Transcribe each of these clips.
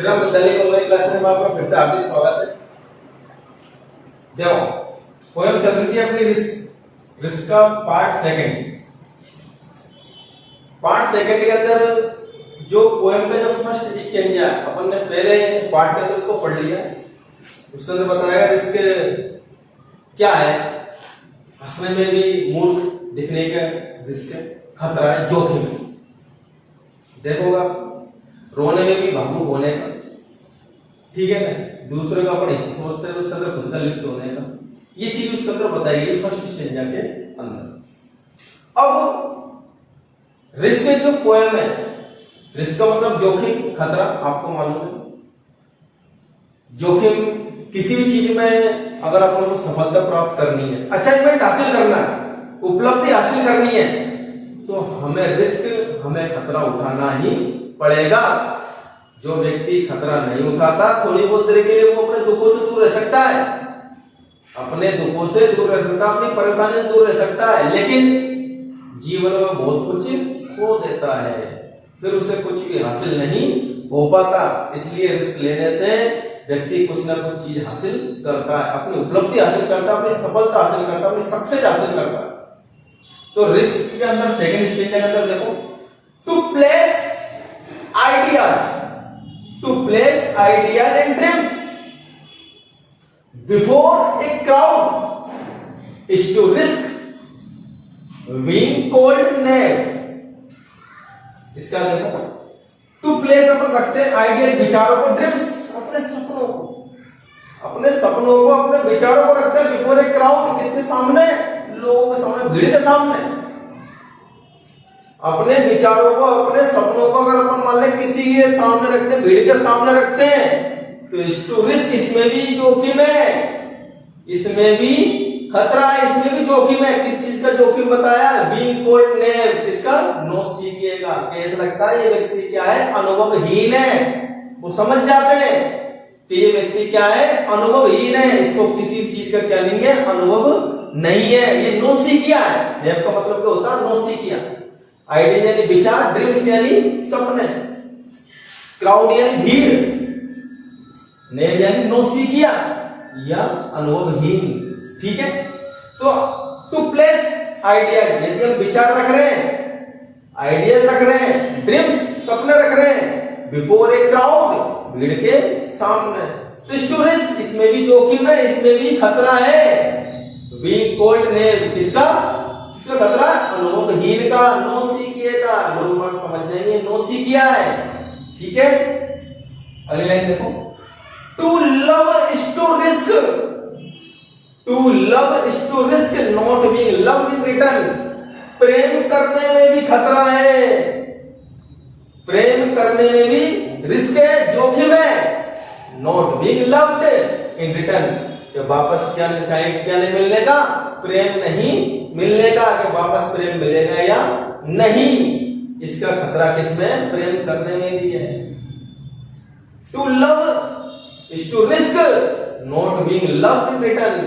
श्री राम विद्यालय online class में आपका फिर से हार्दिक स्वागत है। देखो पोएम चल रही थी अपनी रिस्क का पार्ट सेकंड के अंदर जो पोएम का जो फर्स्ट स्टेंजा अपन ने पहले पार्ट के अंदर उसको पढ़ लिया। उसके अंदर बताया रिस्क क्या है, हंसने में भी मूर्ख दिखने का रिस्क है, खतरा है, जोखिम है। देखोगा रोने में भी भावुक होने का, ठीक है ना, दूसरे का अपने हित समझते हैं तो उसके अंदर खुद का लिप्त होने का, ये चीज उसके अंदर बताई गई फर्स्ट स्टेंजा के अंदर। अब रिस्क में जो पोएम है, रिस्क का मतलब जोखिम, खतरा, आपको मालूम है। जोखिम किसी भी चीज में अगर अपन को सफलता प्राप्त करनी है, अचीवमेंट हासिल करना है, उपलब्धि हासिल करनी है, तो हमें रिस्क, हमें खतरा उठाना ही पड़ेगा। जो व्यक्ति खतरा नहीं उठाता थोड़ी बहुत देर के लिए वो अपने दुखों से दूर रह सकता है, अपने दुखों से दूर रह सकता है, अपनी परेशानी से दूर रह सकता है, लेकिन जीवन में बहुत कुछ खो देता है, फिर उसे कुछ भी हासिल नहीं हो पाता। इसलिए रिस्क लेने से व्यक्ति कुछ ना कुछ चीज हासिल करता है, अपनी उपलब्धि हासिल करता है, अपनी सफलता हासिल करता है, अपनी सक्सेस हासिल करता है। तो रिस्क के अंदर सेकंड स्टेज के अंदर देखो, to place ideas and dreams before a crowd is to risk being called knave। इसका देखो, टू प्लेस अपन रखते हैं आइडियल विचारों को, ड्रीम्स अपने सपनों को, अपने विचारों को रखते हैं बिफोर ए क्राउड, किसके सामने, लोगों के सामने, भीड़ के सामने। अपने विचारों को, अपने सपनों को अगर अपन मान ले किसी के सामने रखते हैं, भीड़ के सामने रखते हैं, तो इस टू रिस्क, इसमें भी जोखिम है, इसमें भी खतरा है, इसमें भी जोखिम है। किस चीज का जोखिम बताया, बीइंग कॉल्ड नेम, इसका नो सीखिएगा, कैसा लगता है ये व्यक्ति क्या है, अनुभवहीन है। वो समझ जाते हैं कि ये व्यक्ति क्या है, अनुभवहीन है, इसको किसी चीज का क्या नहीं है, अनुभव नहीं है, ये नो सीखिया है। नेम का मतलब क्या होता है, नो सीखिया। आइडिया यानी विचार, ड्रीम्स यानी सपने, क्राउड यानी भीड़, नेम यानी नो सीखिया या अनुभवहीन, ठीक है। तो टू प्लेस आइडिया, यदि हम विचार रख रहे हैं, आइडियाज रख रहे हैं, ड्रीम्स सपने रख रहे हैं, बिफोर ए क्राउड भीड़ के सामने, तो टू रिस्क, इसमें भी जोखिम है, इसमें भी खतरा है। बीइंग कॉल्ड नेम, किसका खतरा, अनुभवहीन का, नो सीखिएगा, लोग बात समझ जाएंगे नो सीखिया है, ठीक है। अगली लाइन देखो, to love is to risk, to love is to risk not being loved in return. प्रेम करने में भी खतरा है, प्रेम करने में भी रिस्क है, जोखिम है, not being loved in return, कि वापस क्या नहीं मिलने का, प्रेम नहीं मिलने का, कि वापस प्रेम मिलेगा या नहीं, इसका खतरा किसमें, प्रेम करने में भी है। To love is to risk not being loved in return,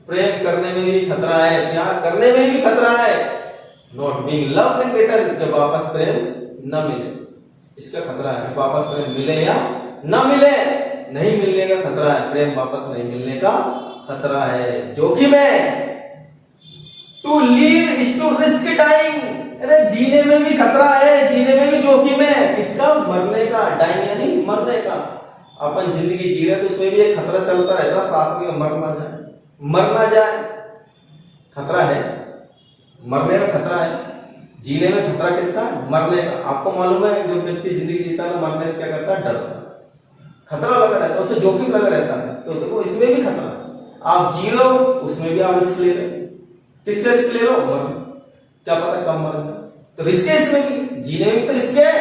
प्रेम करने में भी खतरा है, प्यार करने में भी खतरा है, not being loved in return, कि वापस प्रेम न मिले, इसका खतरा है, वापस प्रेम मिले या न मिले, नहीं मिलने का खतरा है, प्रेम वापस नहीं मिलने का खतरा है, जोखिम है। To live is to risk dying, अरे जीने में भी खतरा है, जीने में भी जोखिम है, किसका, मरने का, डाइंग यानी मरने का। अपन जिंदगी जी रहे तो उसमें भी एक खतरा चलता रहता, साथ में मर ना जाए, खतरा है, मरने का खतरा है, जीने में खतरा किसका, मरने का। आपको मालूम है जो व्यक्ति जिंदगी जीता है तो मरने से क्या करता है, डरता है, खतरा लगा रहता है, उसे जोखिम लगा रहता है, तो देखो इसमें भी खतरा है। आप जी रहे हो, उसमें भी आप रिस्क ले रहे हो, किसका रिस्क ले रहे हो, मरने, क्या पता कब मरना, तो रिस्क है इसमें भी, जीने में भी तो रिस्क है,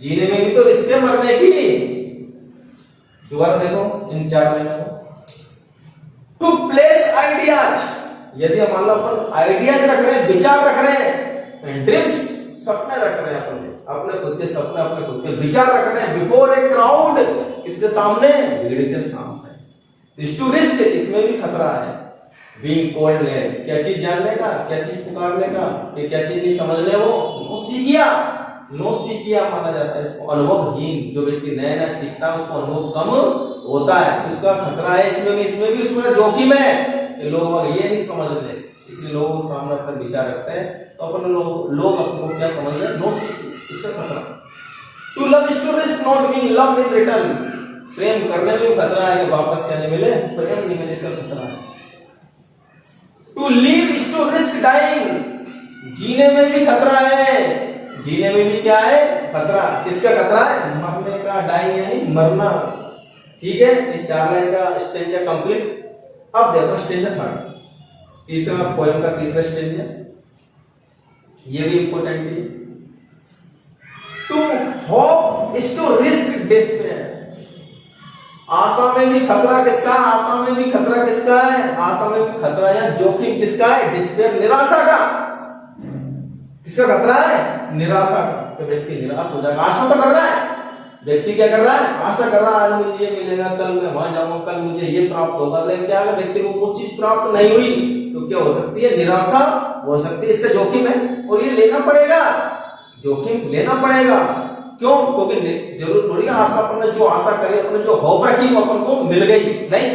जीने में भी तो रिस्क है, मरने की। दोबारा देखो इन चार लाइनों को, टू प्लेस आइडियाज, यदि हम मान लो अपन आइडियाज रख रहे हैं, विचार रख रहे हैं, ड्रीम्स सपने रख रहे हैं, अपने खुद के सपने, अपने खुद के विचार रख रहे हैं, बिफोर ए क्राउड, किसके सामने, भीड़ के सामने, टू रिस्क, इसमें भी खतरा है। बीइंग कॉल्ड नेम, क्या चीज जानने का, क्या चीज पुकारने का, कि क्या चीज नहीं समझने, वो सीखिया, नो सीखिया माना जाता है, इसको अनुभवहीन। जो व्यक्ति नया नया सीखता है उसको अनुभव कम होता है, उसका खतरा है इसमें भी उसमें जोखिम है कि लोग ये नहीं समझ रहे, इसलिए लोगों के सामने अपना विचार रखते हैं तो अपन लोग अपने को क्या समझ रहे हैं, नो सीख, इसका खतरा। To love is to risk not being loved in return, प्रेम करने में भी खतरा है कि वापस क्या नहीं मिले, प्रेम नहीं मिले, इसका खतरा है। To live is to risk dying, जीने में भी खतरा है, जीने में भी क्या है, खतरा। किसका खतरा है, मरने का, डाइंग यानी मरना। ठीक है, ये 4 लाइन का स्टेंजा कंप्लीट। अब देखो स्टेंजा थर्ड, तीसरा पोएम का तीसरा स्टेंजा, ये भी इंपॉर्टेंट है। To hope is to risk despair, आशा में भी खतरा किसका, आशा में भी खतरा किसका है, आशा में भी खतरा या जोखिम किसका है, डिस्पेयर, निराशा का। किसका खतरा है, निराशा का, तो व्यक्ति निराश हो जाएगा। आशा तो कर रहा है व्यक्ति, क्या कर रहा है, आशा कर रहा है, आज मुझे ये मिलेगा, कल मैं वहां जाऊंगा, कल मुझे ये प्राप्त होगा, लेकिन क्या अगर व्यक्ति को वो चीज प्राप्त नहीं हुई तो क्या हो सकती है, निराशा हो सकती है। इसका जोखिम है और ये लेना पड़ेगा, जोखिम लेना पड़ेगा। क्यों, क्योंकि जरूर थोड़ी आशा, अपन ने जो आशा करी, अपन ने जो होप रखी वो अपन को मिल गई नहीं,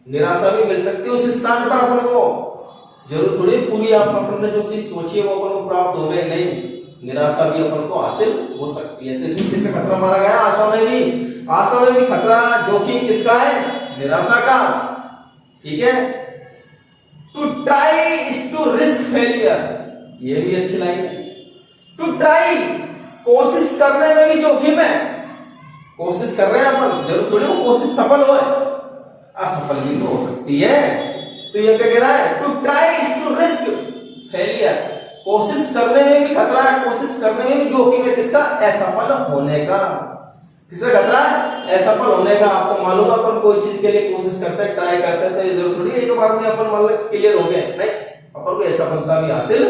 निराशा भी मिल सकती है उस स्थान पर अपन को। जरूर थोड़ी पूरी आप अपन ने जो चीज सोची है वो अपन को प्राप्त हो गई नहीं, निराशा भी अपन को हासिल हो सकती है। तो इसमें किसका खतरा मारा गया, आशा में भी खतरा, जोखिम किसका है, निराशा का। ठीक है, to try is to risk failure, ये भी अच्छी लाइन है। टू ट्राई, कोशिश करने में भी जोखिम है, कोशिश कर रहे हैं अपन, जरूर थोड़ी वो कोशिश सफल हो, असफल भी तो हो सकती है। तो ये क्या कह रहा है, to try is to risk failure, कोशिश करने में भी खतरा है, कोशिश करने में भी जोखिम है, किसका, असफल होने का। किसका खतरा है, असफल होने का। आपको मालूम है अपन कोई चीज के लिए कोशिश करते हैं, ट्राई करते हैं, तो ये जरूर थोड़ी एक बार में अपन मतलब क्लियर हो गए, नहीं, अपन को असफलता भी हासिल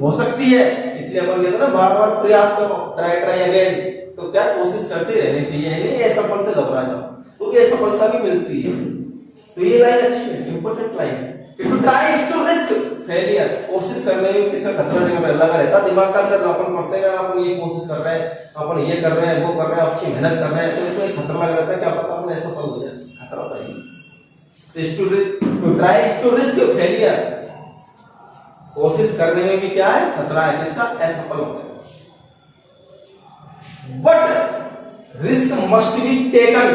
हो सकती है। इसलिए अपन कहते हैं ना, बार बार प्रयास करो, ट्राई अगेन, तो क्या कोशिश करते रहनी चाहिए, नहीं असफल से घबरा जाओ, क्योंकि असफलता भी मिलती है। तो ये लाइन अच्छी है, इंपॉर्टेंट लाइन है। To try is to risk failure, कोशिश करने में किसका खतरा लगा रहता है दिमाग के अंदर, अपन पढ़ते हैं, अपन ये कोशिश कर रहे हैं, अपन ये कर रहे हैं, वो कर रहे हैं, अच्छी मेहनत कर रहे हैं, तो इसमें खतरा लग रहता है, क्या पता अपन असफल हो जाए, खतरा होता है। To try is to risk failure, कोशिश करने में भी क्या है, खतरा है, किसका, असफल होने का। But risk must be taken,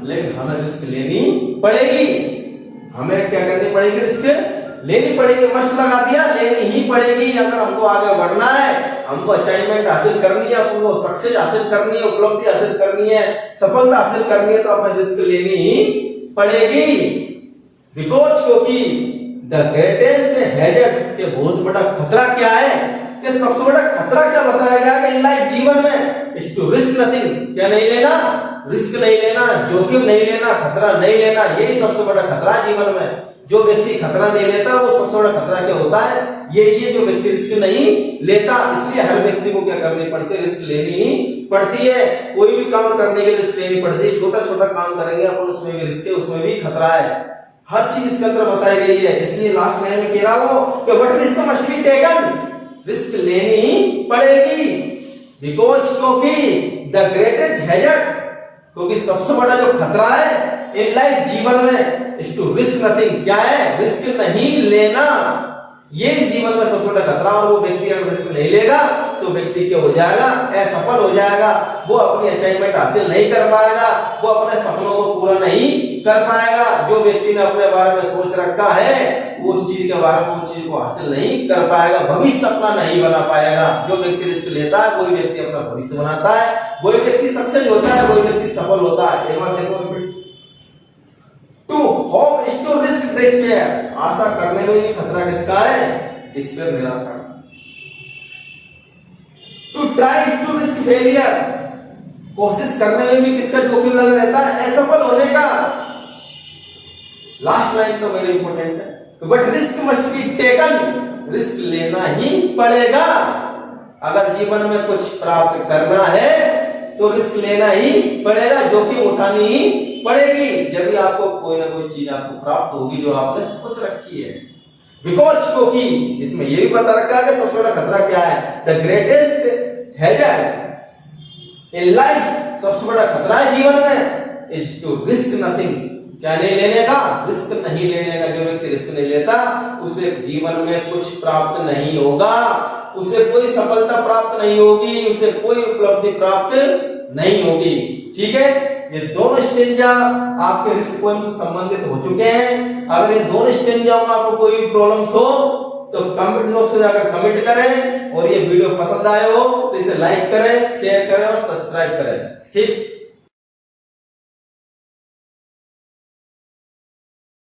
लेकिन हमें रिस्क लेनी पड़ेगी, हमें क्या करनी पड़ेगी, रिस्क लेनी पड़ेगी। मस्ट लगा दिया, लेनी ही पड़ेगी। अगर हमको आगे बढ़ना है, हमको अचीवमेंट हासिल करनी है, हमको सक्सेस हासिल करनी है, उपलब्धि हासिल करनी है, सफलता हासिल करनी है, तो हमें रिस्क लेनी ही पड़ेगी। बिकॉज, क्योंकि द ग्रेटेस्ट हैजर्ड्स, के बहुत बड़ा खतरा क्या है, कि सबसे बड़ा खतरा क्या बताया गया कि इन लाइफ, जीवन में, इज टू रिस्क नथिंग, क्या नहीं लेना, रिस्क नहीं लेना, जोखिम नहीं लेना, खतरा नहीं लेना, यही सबसे बड़ा खतरा है जीवन में। जो व्यक्ति खतरा नहीं लेता वो सबसे बड़ा खतरा क्या होता है, ये जो व्यक्ति रिस्क नहीं लेता। इसलिए हर व्यक्ति को क्या करनी पड़ती है, रिस्क लेनी ही पड़ती है। कोई भी काम करने के लिए रिस्क लेनी पड़ती है, छोटा छोटा काम करेंगे अपन उसमें भी रिस्क है, उसमें भी खतरा है, हर चीज इसके अंदर बताई गई है। इसलिए लास्ट लाइन में कह रहा हूं कि what risk must be taken, risk लेनी ही पड़ेगी। बिकॉज, क्योंकि द ग्रेटेस्ट हैजर्ड, क्योंकि सबसे बड़ा जो खतरा है इन लाइफ, जीवन में, इज टू रिस्क नथिंग, क्या है, रिस्क नहीं लेना, ये जीवन में सबसे बड़ा खतरा। और वो व्यक्ति अगर रिस्क नहीं लेगा तो व्यक्ति क्या हो जाएगा, असफल हो जाएगा, वो अपनी अचीवमेंट हासिल नहीं कर पाएगा, वो अपने सपनों को पूरा नहीं कर पाएगा। जो व्यक्ति ने अपने बारे में सोच रखा है वो उस चीज के बारे में, उस चीज को हासिल नहीं कर पाएगा, भविष्य अपना नहीं बना पाएगा। जो व्यक्ति रिस्क लेता है वही व्यक्ति अपना भविष्य बनाता है, वही व्यक्ति सक्सेस होता है, वही व्यक्ति सफल होता है। एक बार देखो, to hope is to risk despair, आशा करने में भी खतरा किसका है, डिस्पेयर, निराशा। To try is to risk failure, कोशिश करने में भी किसका जोखिम लगा रहता है, असफल होने का। लास्ट लाइन तो वेरी इंपॉर्टेंट है, but risk must be taken, risk लेना ही पड़ेगा। अगर जीवन में कुछ प्राप्त करना है तो रिस्क लेना ही पड़ेगा, जोखिम उठानी ही पड़ेगी, जब भी आपको कोई ना कोई चीज आपको प्राप्त होगी जो आपने सोच रखी है। बिकॉज, क्योंकि इसमें यह भी पता रखा है कि सबसे बड़ा खतरा क्या है, the greatest hazard, in life सबसे बड़ा खतरा है जीवन में इज टू रिस्क नथिंग, क्या नहीं लेने का, रिस्क नहीं लेने का। जो व्यक्ति रिस्क नहीं लेता उसे जीवन में कुछ प्राप्त नहीं होगा, उसे कोई सफलता प्राप्त नहीं होगी, उसे कोई उपलब्धि प्राप्त नहीं होगी। ठीक है, ये दोनों स्टेंजा आपके रिस्क पोएम से संबंधित हो चुके हैं। अगर ये दोनों स्टेंजा में आपको कोई प्रॉब्लम्स हो तो कमेंट बॉक्स में जाकर कमेंट करें, और ये वीडियो पसंद आए हो तो इसे लाइक करें, शेयर करें और सब्सक्राइब करें। ठीक।